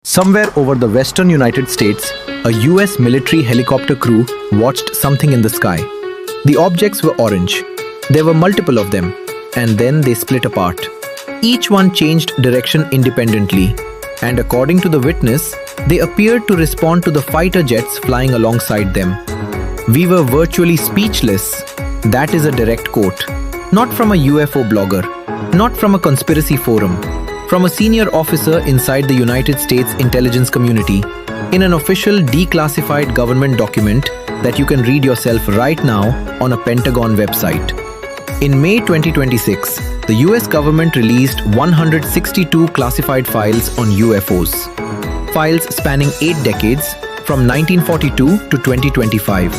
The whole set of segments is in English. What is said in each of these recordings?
Somewhere over the western United States, a US military helicopter crew watched something in the sky. The objects were orange. There were multiple of them, and then they split apart. Each one changed direction independently, and according to the witness, they appeared to respond to the fighter jets flying alongside them. "We were virtually speechless." That is a direct quote. Not from a UFO blogger, not from a conspiracy forum, from a senior officer inside the United States intelligence community, in an official declassified government document that you can read yourself right now on a Pentagon website. In May 2026, the US government released 162 classified files on UFOs. Files spanning 8 decades, from 1942 to 2025.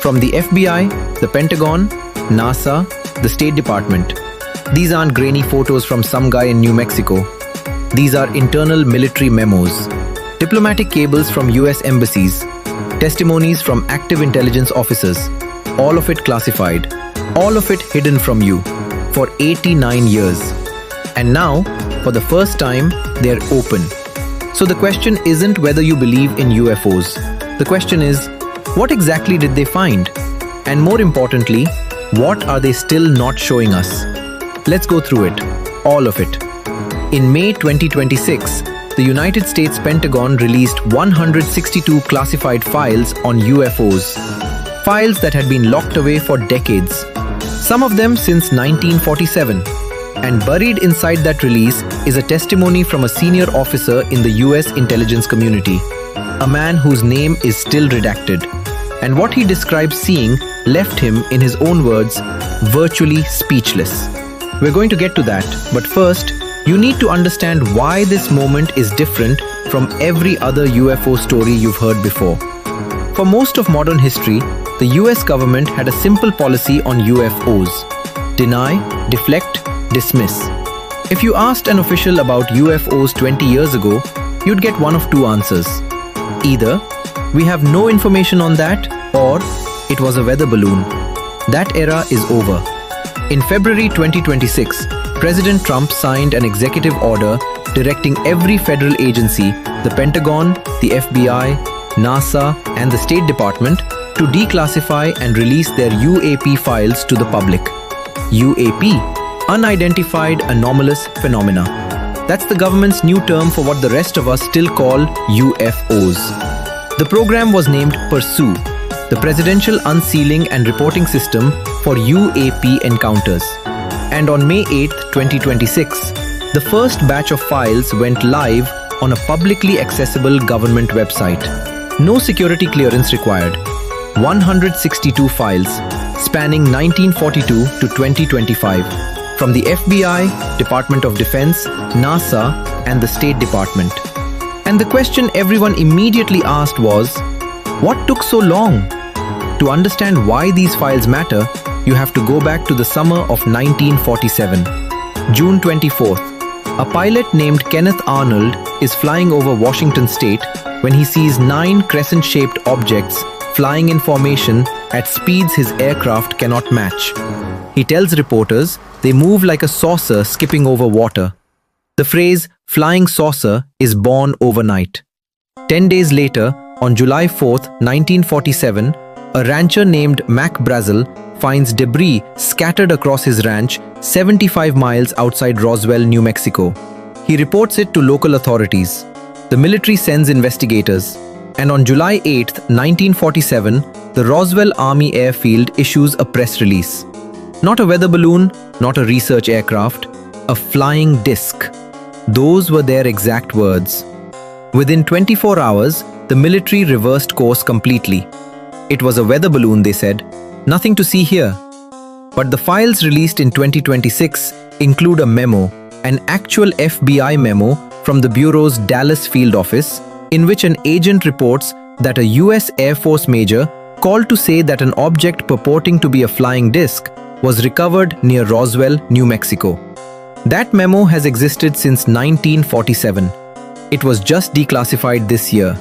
From the FBI, the Pentagon, NASA, the State Department. These aren't grainy photos from some guy in New Mexico. These are internal military memos, diplomatic cables from US embassies, testimonies from active intelligence officers, all of it classified, all of it hidden from you for 89 years. And now, for the first time, they're open. So the question isn't whether you believe in UFOs. The question is, what exactly did they find? And more importantly, what are they still not showing us? Let's go through it, all of it. In May 2026, the United States Pentagon released 162 classified files on UFOs. Files that had been locked away for decades, some of them since 1947. And buried inside that release is a testimony from a senior officer in the US intelligence community, a man whose name is still redacted. And what he describes seeing left him, in his own words, virtually speechless. We're going to get to that, but first, you need to understand why this moment is different from every other UFO story you've heard before. For most of modern history, the US government had a simple policy on UFOs: deny, deflect, dismiss. If you asked an official about UFOs 20 years ago, you'd get one of two answers. Either, "We have no information on that," or "It was a weather balloon." That era is over. In February 2026, President Trump signed an executive order directing every federal agency, the Pentagon, the FBI, NASA, and the State Department, to declassify and release their UAP files to the public. UAP, Unidentified Anomalous Phenomena. That's the government's new term for what the rest of us still call UFOs. The program was named PURSUE, the Presidential Unsealing and Reporting System for UAP Encounters. And on May 8, 2026, the first batch of files went live on a publicly accessible government website. No security clearance required. 162 files, spanning 1942 to 2025, from the FBI, Department of Defense, NASA, and the State Department. And the question everyone immediately asked was, what took so long? To understand why these files matter, you have to go back to the summer of 1947. June 24th, a pilot named Kenneth Arnold is flying over Washington state when he sees 9 crescent-shaped objects flying in formation at speeds his aircraft cannot match. He tells reporters they move like a saucer skipping over water. The phrase "flying saucer" is born overnight. 10 days later, on July 4th, 1947, a rancher named Mac Brazel finds debris scattered across his ranch 75 miles outside Roswell, New Mexico. He reports it to local authorities. The military sends investigators. And on July 8th, 1947, the Roswell Army Airfield issues a press release. Not a weather balloon, not a research aircraft, a flying disc. Those were their exact words. Within 24 hours, the military reversed course completely. It was a weather balloon, they said. Nothing to see here. But the files released in 2026 include a memo, an actual FBI memo from the Bureau's Dallas field office, in which an agent reports that a US Air Force major called to say that an object purporting to be a flying disc was recovered near Roswell, New Mexico. That memo has existed since 1947. It was just declassified this year.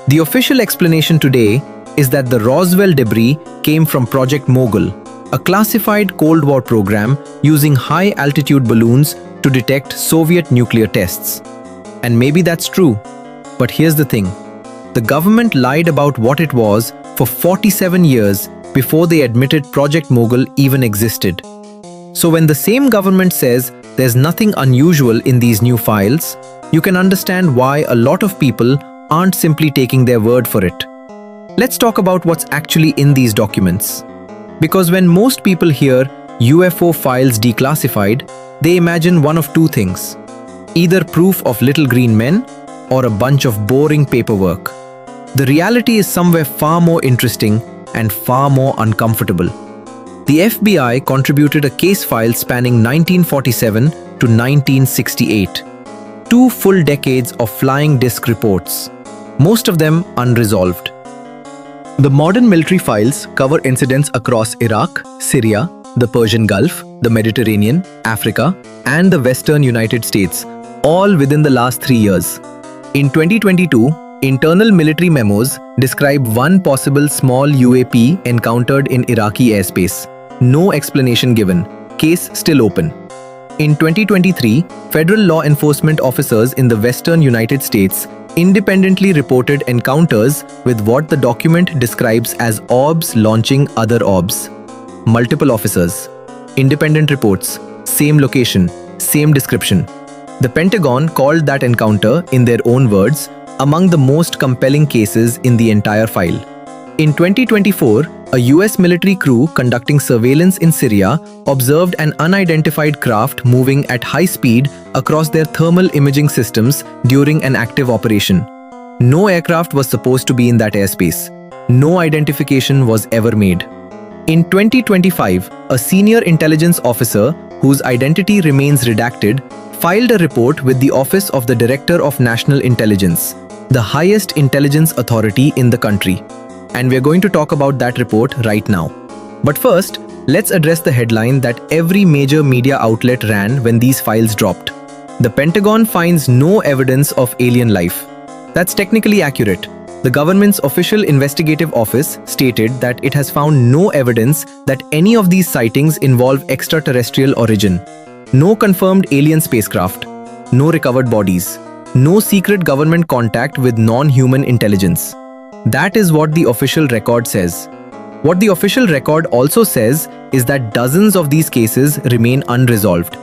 The official explanation today is that the Roswell debris came from Project Mogul, a classified Cold War program using high-altitude balloons to detect Soviet nuclear tests. And maybe that's true. But here's the thing. The government lied about what it was for 47 years before they admitted Project Mogul even existed. So when the same government says there's nothing unusual in these new files, you can understand why a lot of people aren't simply taking their word for it. Let's talk about what's actually in these documents. Because when most people hear UFO files declassified, they imagine one of two things: either proof of little green men or a bunch of boring paperwork. The reality is somewhere far more interesting and far more uncomfortable. The FBI contributed a case file spanning 1947 to 1968. 2 full decades of flying disc reports, most of them unresolved. The modern military files cover incidents across Iraq, Syria, the Persian Gulf, the Mediterranean, Africa, and the Western United States, all within the last 3 years. In 2022, internal military memos describe one possible small UAP encountered in Iraqi airspace. No explanation given. Case still open. In 2023, federal law enforcement officers in the Western United States independently reported encounters with what the document describes as orbs launching other orbs. Multiple officers. Independent reports. Same location. Same description. The Pentagon called that encounter, in their own words, among the most compelling cases in the entire file. In 2024, a US military crew conducting surveillance in Syria observed an unidentified craft moving at high speed across their thermal imaging systems during an active operation. No aircraft was supposed to be in that airspace. No identification was ever made. In 2025, a senior intelligence officer, whose identity remains redacted, filed a report with the Office of the Director of National Intelligence, the highest intelligence authority in the country. And we're going to talk about that report right now. But first, let's address the headline that every major media outlet ran when these files dropped. The Pentagon finds no evidence of alien life. That's technically accurate. The government's official investigative office stated that it has found no evidence that any of these sightings involve extraterrestrial origin. No confirmed alien spacecraft, no recovered bodies, no secret government contact with non-human intelligence. That is what the official record says. What the official record also says is that dozens of these cases remain unresolved,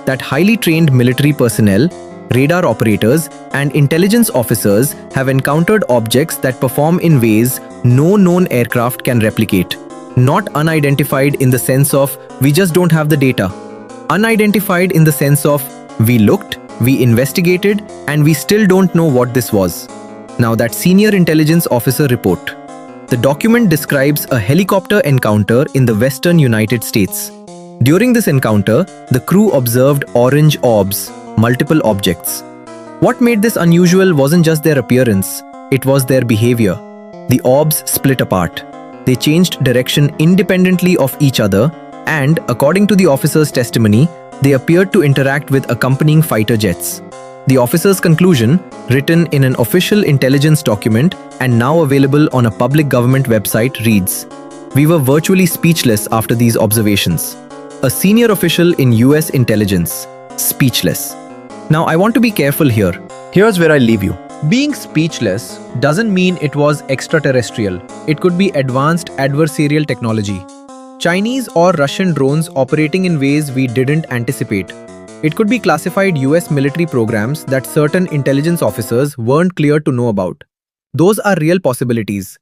that highly trained military personnel, radar operators, and intelligence officers have encountered objects that perform in ways no known aircraft can replicate. Not unidentified in the sense of we just don't have the data. Unidentified in the sense of we looked, we investigated, and we still don't know what this was. Now that senior intelligence officer report. The document describes a helicopter encounter in the Western United States. During this encounter, the crew observed orange orbs, multiple objects. What made this unusual wasn't just their appearance, it was their behavior. The orbs split apart. They changed direction independently of each other, and, according to the officer's testimony, they appeared to interact with accompanying fighter jets. The officer's conclusion, written in an official intelligence document and now available on a public government website, reads, "We were virtually speechless after these observations." A senior official in US intelligence. Speechless. Now, I want to be careful here. Here's where I leave you. Being speechless doesn't mean it was extraterrestrial. It could be advanced adversarial technology. Chinese or Russian drones operating in ways we didn't anticipate. It could be classified US military programs that certain intelligence officers weren't clear to know about. Those are real possibilities.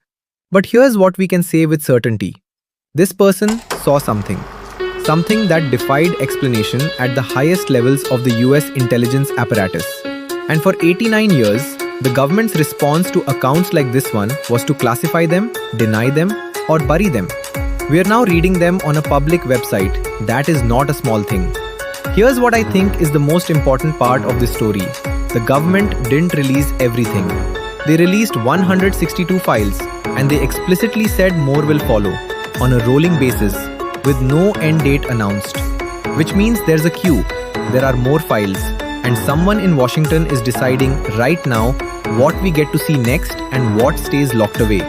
But here's what we can say with certainty. This person saw something. Something that defied explanation at the highest levels of the US intelligence apparatus. And for 89 years, the government's response to accounts like this one was to classify them, deny them, or bury them. We are now reading them on a public website. That is not a small thing. Here's what I think is the most important part of this story. The government didn't release everything. They released 162 files, and they explicitly said more will follow, on a rolling basis, with no end date announced. Which means there's a queue, there are more files, and someone in Washington is deciding right now what we get to see next and what stays locked away.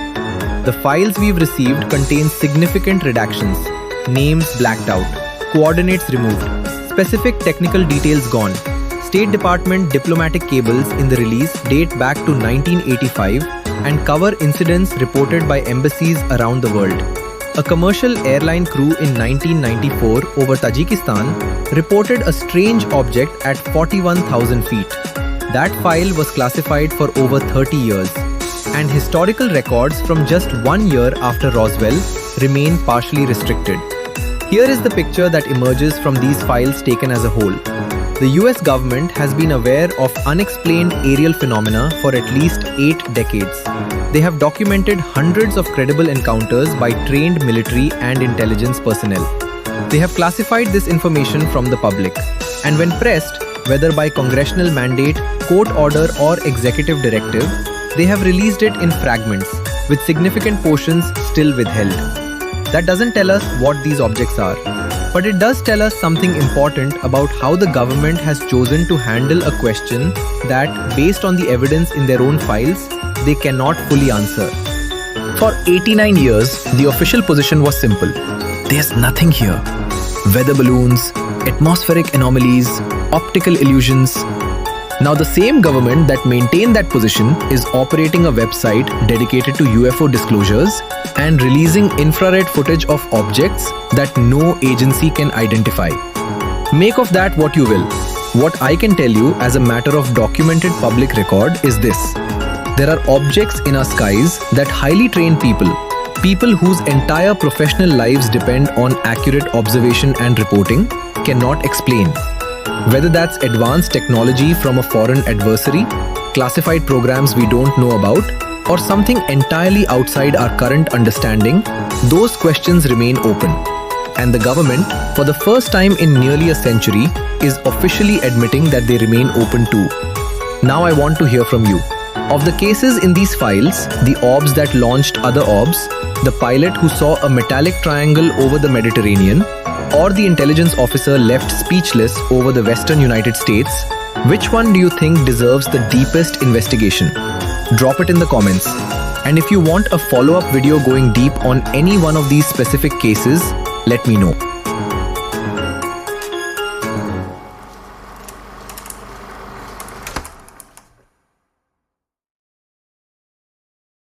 The files we've received contain significant redactions, names blacked out, coordinates removed, specific technical details gone, State Department diplomatic cables in the release date back to 1985 and cover incidents reported by embassies around the world. A commercial airline crew in 1994 over Tajikistan reported a strange object at 41,000 feet. That file was classified for over 30 years, and historical records from just 1 year after Roswell remain partially restricted. Here is the picture that emerges from these files taken as a whole. The US government has been aware of unexplained aerial phenomena for at least 8 decades. They have documented hundreds of credible encounters by trained military and intelligence personnel. They have classified this information from the public, and when pressed, whether by congressional mandate, court order, or executive directive, they have released it in fragments, with significant portions still withheld. That doesn't tell us what these objects are, but it does tell us something important about how the government has chosen to handle a question that, based on the evidence in their own files, they cannot fully answer. For 89 years, the official position was simple. There's nothing here. Weather balloons, atmospheric anomalies, optical illusions. Now the same government that maintained that position is operating a website dedicated to UFO disclosures and releasing infrared footage of objects that no agency can identify. Make of that what you will. What I can tell you as a matter of documented public record is this. There are objects in our skies that highly trained people whose entire professional lives depend on accurate observation and reporting, cannot explain. Whether that's advanced technology from a foreign adversary, classified programs we don't know about, or something entirely outside our current understanding, those questions remain open. And the government, for the first time in nearly a century, is officially admitting that they remain open too. Now I want to hear from you. Of the cases in these files, the orbs that launched other orbs, the pilot who saw a metallic triangle over the Mediterranean, or the intelligence officer left speechless over the western United States, which one do you think deserves the deepest investigation? Drop it in the comments. And if you want a follow-up video going deep on any one of these specific cases, let me know.